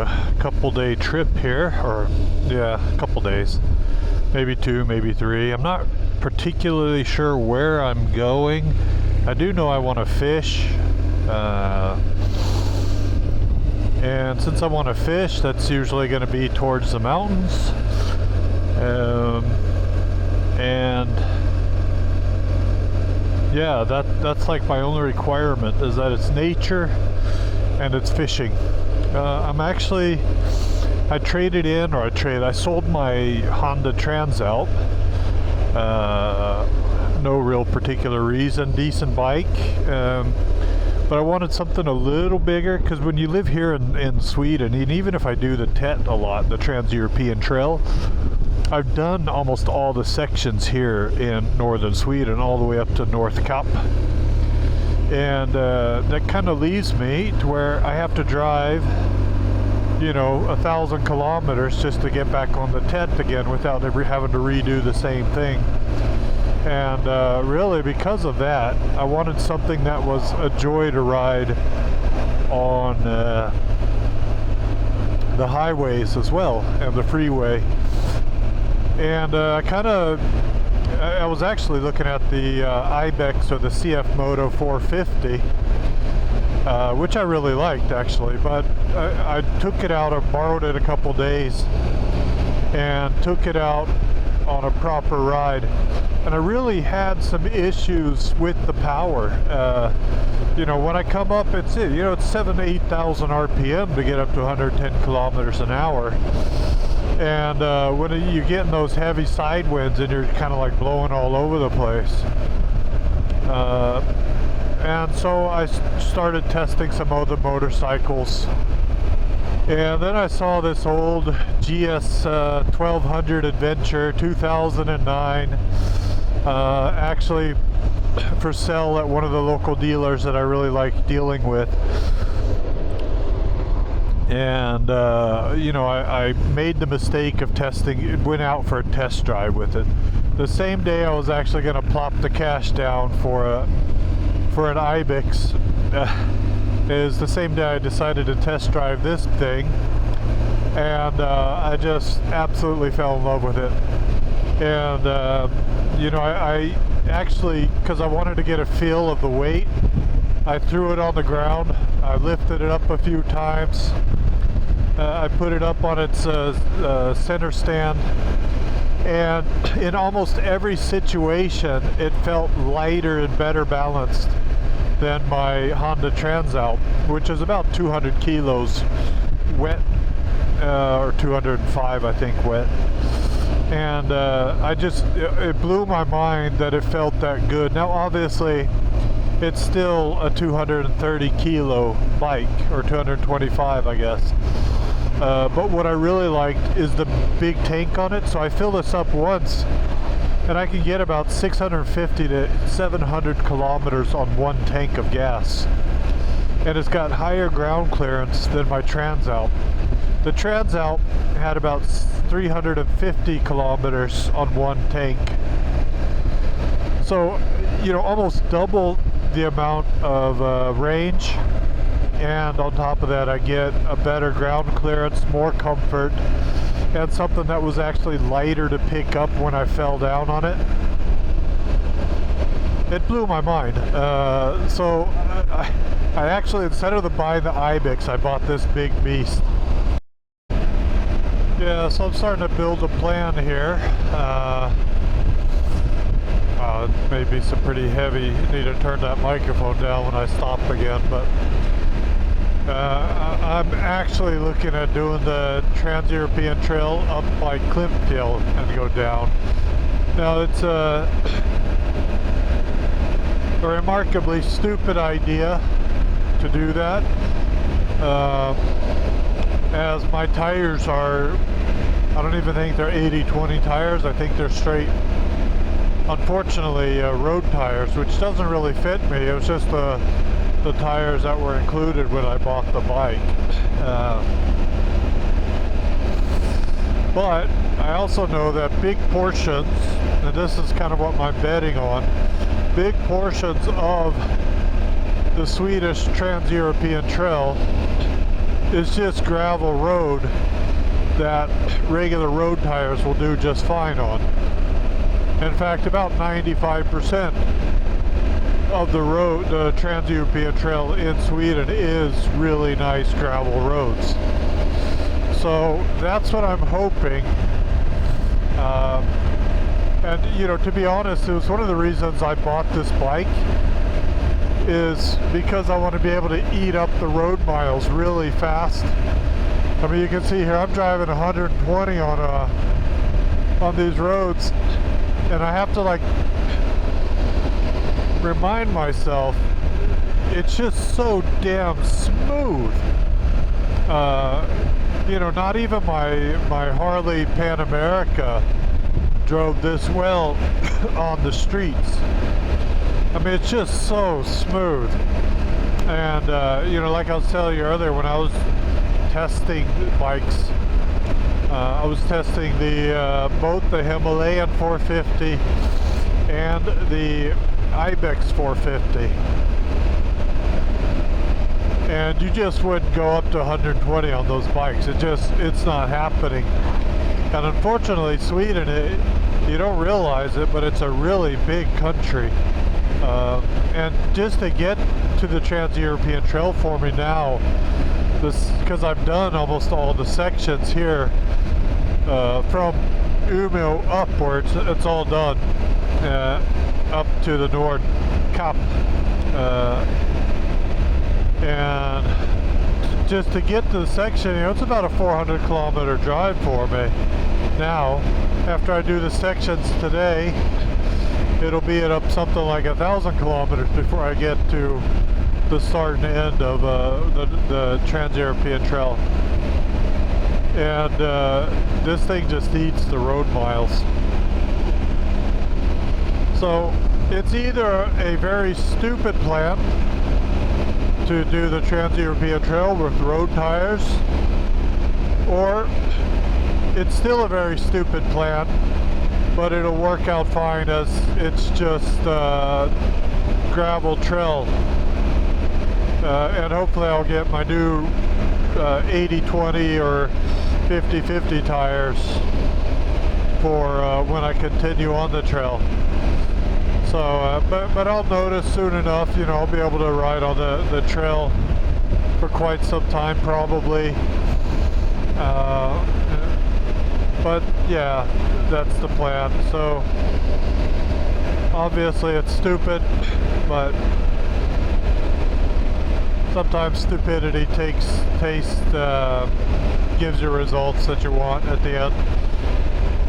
a couple day trip here, or yeah, a couple days, maybe 2, maybe 3. I'm not particularly sure where I'm going. I do know I want to fish, and since I want to fish, that's usually going to be towards the mountains, and yeah, that's like my only requirement, is that it's nature and it's fishing. I traded in, or I sold my Honda Transalp. No real particular reason, decent bike, but I wanted something a little bigger, because when you live here in Sweden, and even if I do the TET a lot, the Trans-European Trail, I've done almost all the sections here in northern Sweden, all the way up to North Cap. And that kind of leaves me to where I have to drive, 1,000 kilometers just to get back on the TET again without ever having to redo the same thing. And really, because of that, I wanted something that was a joy to ride on the highways as well, and the freeway. And I was actually looking at the Ibex, or the CF Moto 450, which I really liked actually, but I took it out, I borrowed it a couple days and took it out on a proper ride, and I really had some issues with the power. When I come up, it's 7,000 to 8,000 RPM to get up to 110 kilometers an hour. And when you get in those heavy side winds and you're kind of like blowing all over the place. And so I started testing some other motorcycles. And then I saw this old GS 1200 Adventure 2009 actually for sale at one of the local dealers that I really like dealing with. And I made the mistake of went out for a test drive with it. The same day I was actually going to plop the cash down for an Ibex, is the same day I decided to test drive this thing, and I just absolutely fell in love with it. And I actually, because I wanted to get a feel of the weight, I threw it on the ground, I lifted it up a few times, I put it up on its center stand, and in almost every situation it felt lighter and better balanced than my Honda Transalp, which is about 200 kilos wet, or 205 I think wet. And it blew my mind that it felt that good. Now obviously it's still a 230 kilo bike, or 225 I guess. But what I really liked is the big tank on it. So I fill this up once and I can get about 650 to 700 kilometers on one tank of gas. And it's got higher ground clearance than my Transalp. The Transalp had about 350 kilometers on one tank. So, almost double the amount of range. And on top of that, I get a better ground clearance, more comfort, and something that was actually lighter to pick up when I fell down on it. It blew my mind. So I actually, instead of buying the Ibex, I bought this big beast. Yeah, so I'm starting to build a plan here. It may be some pretty heavy. Need to turn that microphone down when I stop again, but I'm actually looking at doing the Trans-European Trail up by Klimpfjäll and go down. Now it's a remarkably stupid idea to do that, as my tires are, I don't even think they're 80/20 tires. I think they're straight, unfortunately, road tires, which doesn't really fit me. It was just the tires that were included when I bought the bike. But I also know that big portions, and this is kind of what I'm betting on, big portions of the Swedish Trans-European Trail is just gravel road that regular road tires will do just fine on. In fact, about 95% of the road, the Trans-European Trail in Sweden, is really nice gravel roads. So that's what I'm hoping. And you know, to be honest, it was one of the reasons I bought this bike, is because I want to be able to eat up the road miles really fast. I mean, you can see here I'm driving 120 on these roads, and I have to like remind myself it's just so damn smooth. You know, not even my Harley Pan America drove this well on the streets. I mean, it's just so smooth. And you know, like I was telling you earlier, when I was testing bikes, I was testing both the Himalayan 450 and the Ibex 450, and you just wouldn't go up to 120 on those bikes. It's not happening. And unfortunately, Sweden, you don't realize it, but it's a really big country. And just to get to the Trans-European Trail for me now, because I've done almost all the sections here, from Umeå upwards, it's all done, up to the Nord Cap, and just to get to the section, you know, it's about a 400 kilometer drive for me. Now, after I do the sections today, it'll be at up something like 1,000 kilometers before I get to the start and end of the Trans-European Trail. And this thing just eats the road miles. So it's either a very stupid plan to do the Trans-European Trail with road tires, or it's still a very stupid plan, but it'll work out fine as it's just gravel trail. And hopefully I'll get my new 80-20 or 50-50 tires for when I continue on the trail. So, but I'll notice soon enough, you know, I'll be able to ride on the trail for quite some time probably. But yeah, that's the plan. So obviously it's stupid, but sometimes stupidity gives you results that you want at the end.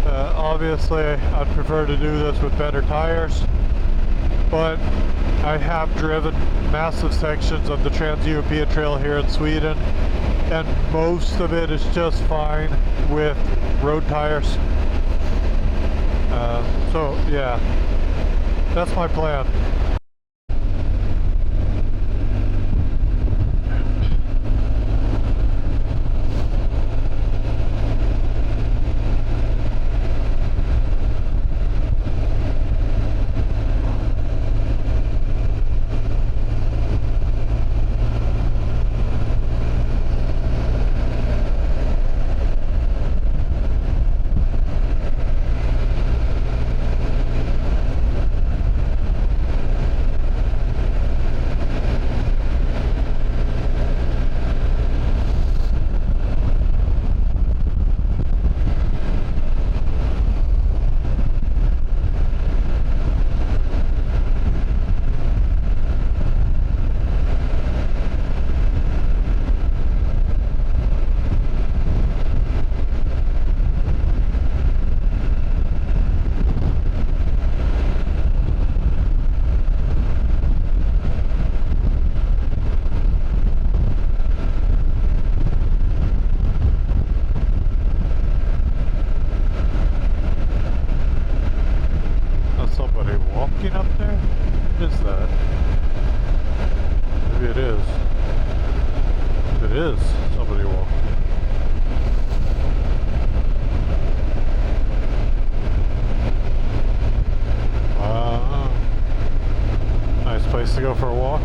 Obviously I'd prefer to do this with better tires, but I have driven massive sections of the Trans-European Trail here in Sweden, and most of it is just fine with road tires. So yeah, that's my plan. Up there? What is that? Maybe it is. It is somebody walking. Nice place to go for a walk.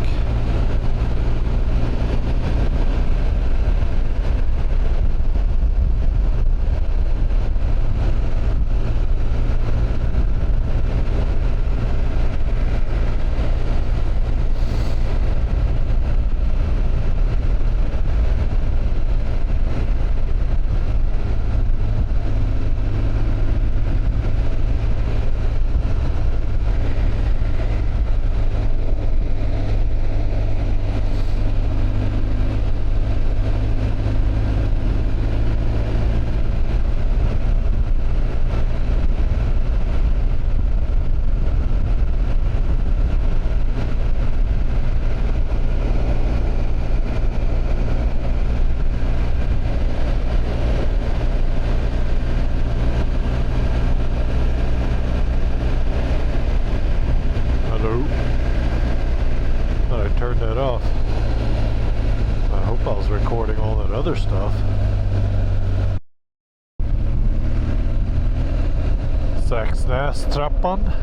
Trappan.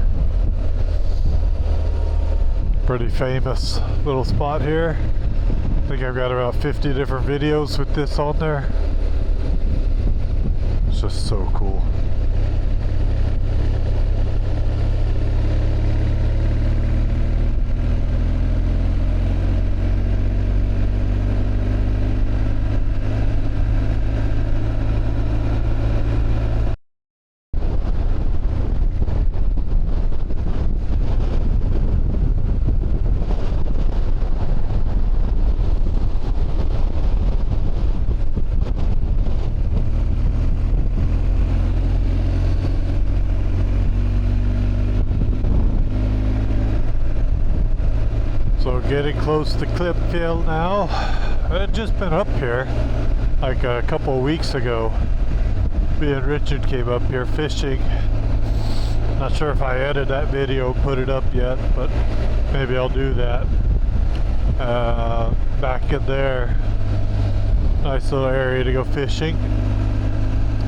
Pretty famous little spot here. I think I've got about 50 different videos with this on there. It's just so cool. So getting close to Clipfield now. I'd just been up here like a couple of weeks ago. Me and Richard came up here fishing. Not sure if I edited that video and put it up yet, but maybe I'll do that. Back in there, nice little area to go fishing.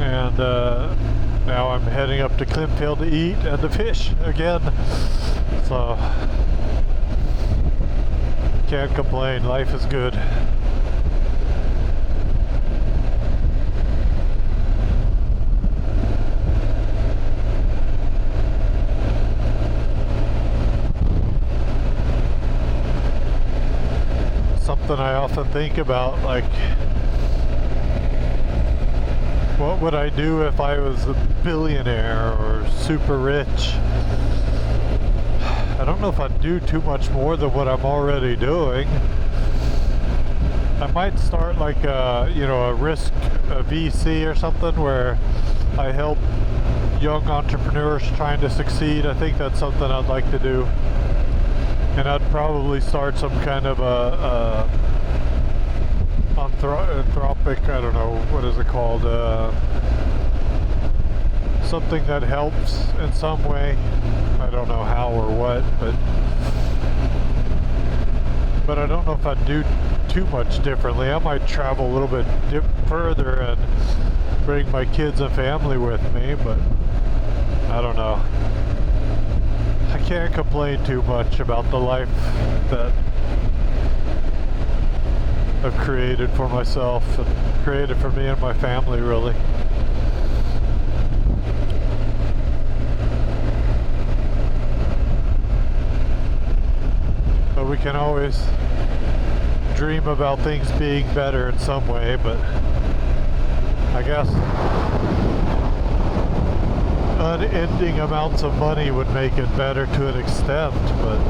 And now I'm heading up to Clipfield to eat and to fish again. So can't complain, life is good. Something I often think about, like, what would I do if I was a billionaire or super rich? I don't know if I'd do too much more than what I'm already doing. I might start like a VC or something where I help young entrepreneurs trying to succeed. I think that's something I'd like to do. And I'd probably start some kind of a anthropic, I don't know, what is it called? Something that helps in some way. I don't know how or what, but I don't know if I'd do too much differently. I might travel a little bit further and bring my kids and family with me, but I don't know. I can't complain too much about the life that I've created for myself and created for me and my family, really. But we can always dream about things being better in some way, but I guess unending amounts of money would make it better to an extent, but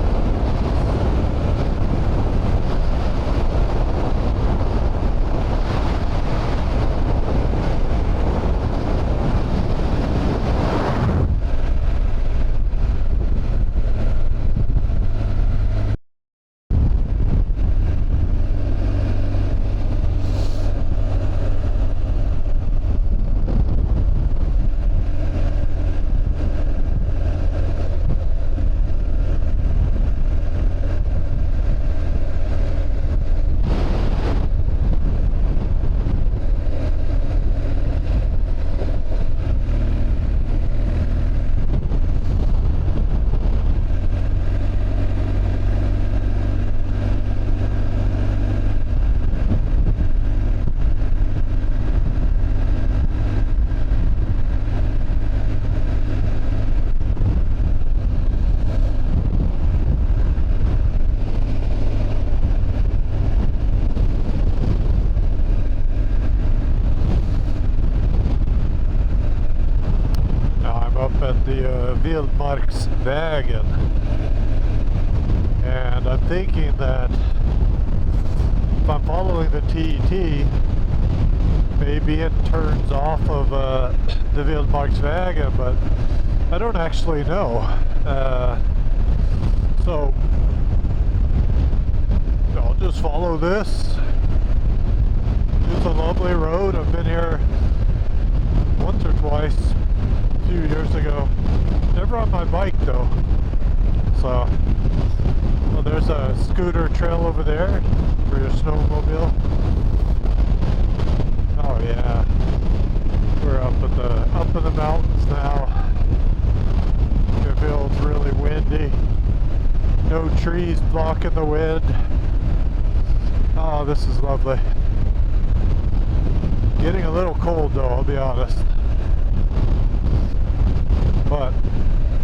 Vildmarksvägen, and I'm thinking that if I'm following the TET, maybe it turns off of the Vildmarksvägen, but I don't actually know. So I'll just follow this. It's a lovely road. I've been here once or twice a few years ago. Never on my bike though. So, well, there's a scooter trail over there for your snowmobile. Oh yeah, we're up in the mountains now. No trees blocking the wind. Oh, this is lovely. Getting a little cold though, I'll be honest. But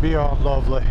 beyond lovely.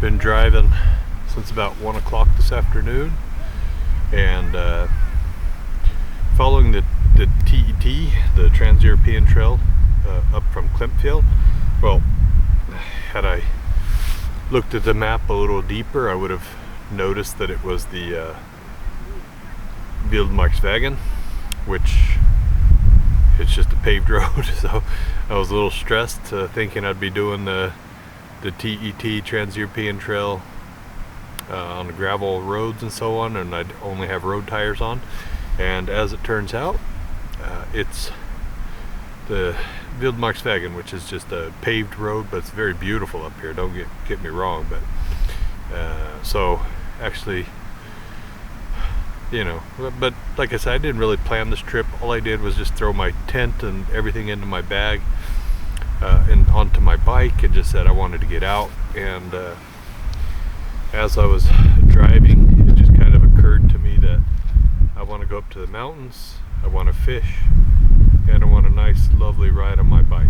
Been driving since about 1 o'clock this afternoon, and following the TET, the Trans-European Trail, up from Klimpfjell. Well, had I looked at the map a little deeper, I would have noticed that it was the Vildmarksvägen, which it's just a paved road. So I was a little stressed, thinking I'd be doing the TET, Trans-European Trail, on the gravel roads and so on, and I'd only have road tires on. And as it turns out, it's the Vildmarksvägen, which is just a paved road, but it's very beautiful up here, don't get me wrong. But so actually, you know, but like I said, I didn't really plan this trip. All I did was just throw my tent and everything into my bag and onto my bike, and just said I wanted to get out. And as I was driving, it just kind of occurred to me that I want to go up to the mountains, I want to fish, and I want a nice lovely ride on my bike.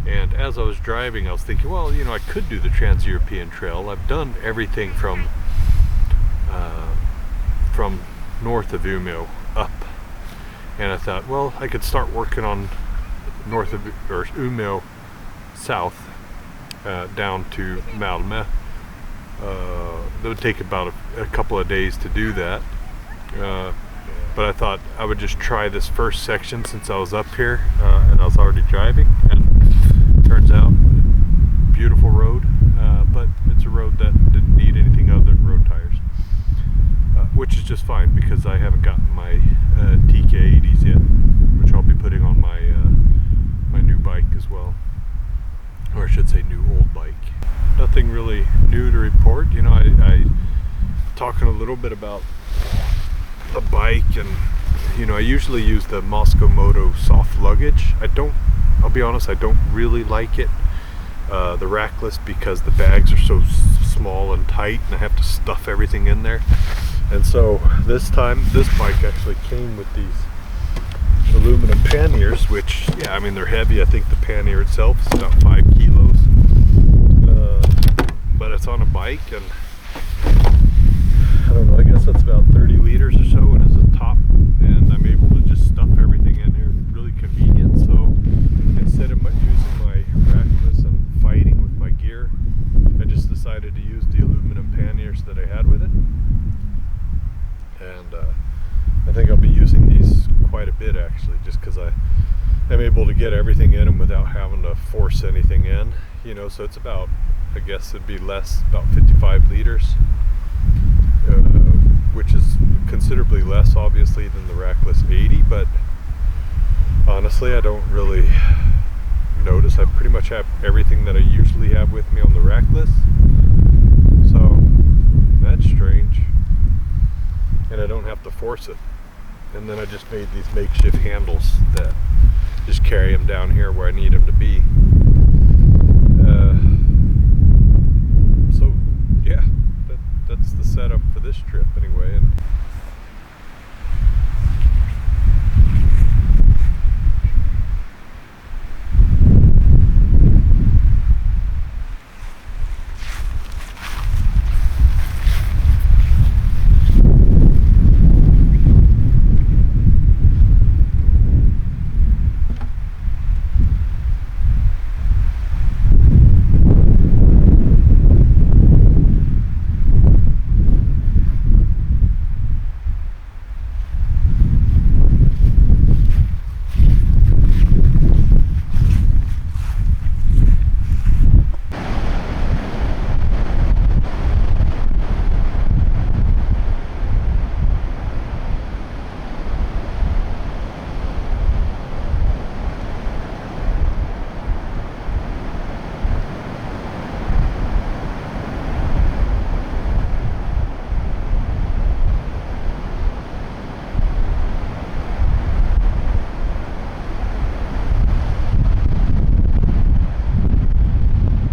And as I was driving, I was thinking, well, you know, I could do the Trans-European Trail. I've done everything from north of Umeå up, and I thought, well, I could start working on north of Umeå south, down to Malmö. It would take about a couple of days to do that, but I thought I would just try this first section since I was up here, and I was already driving. And turns out, beautiful road, but it's a road that didn't need anything other than road tires, which is just fine because I haven't gotten my TK80s yet, which I'll be putting on my my new bike as well, or I should say new old bike. Nothing really new to report. You know, I talking a little bit about the bike, and you know, I usually use the Moto soft luggage. I'll be honest, I don't really like it, the rackless, because the bags are so small and tight and I have to stuff everything in there. And so this time, this bike actually came with these aluminum panniers, which, yeah, I mean, they're heavy. I think the pannier itself is about 5 kilos, but it's on a bike, and I don't know, I guess that's about 30 liters or so, and it's a top, and I'm able to just stuff everything in here. Really convenient. So instead of using my rackless and fighting with my gear, I just decided to use the aluminum panniers that I had with it, and I think I'll be using these quite a bit, actually, just because I am able to get everything in them without having to force anything in, you know. So it's about, I guess it'd be less, about 55 liters, which is considerably less, obviously, than the rackless 80, but honestly, I don't really notice. I pretty much have everything that I usually have with me on the rackless, so that's strange, and I don't have to force it. And then I just made these makeshift handles that just carry them down here where I need them to be. So yeah, that's the setup for this trip anyway. And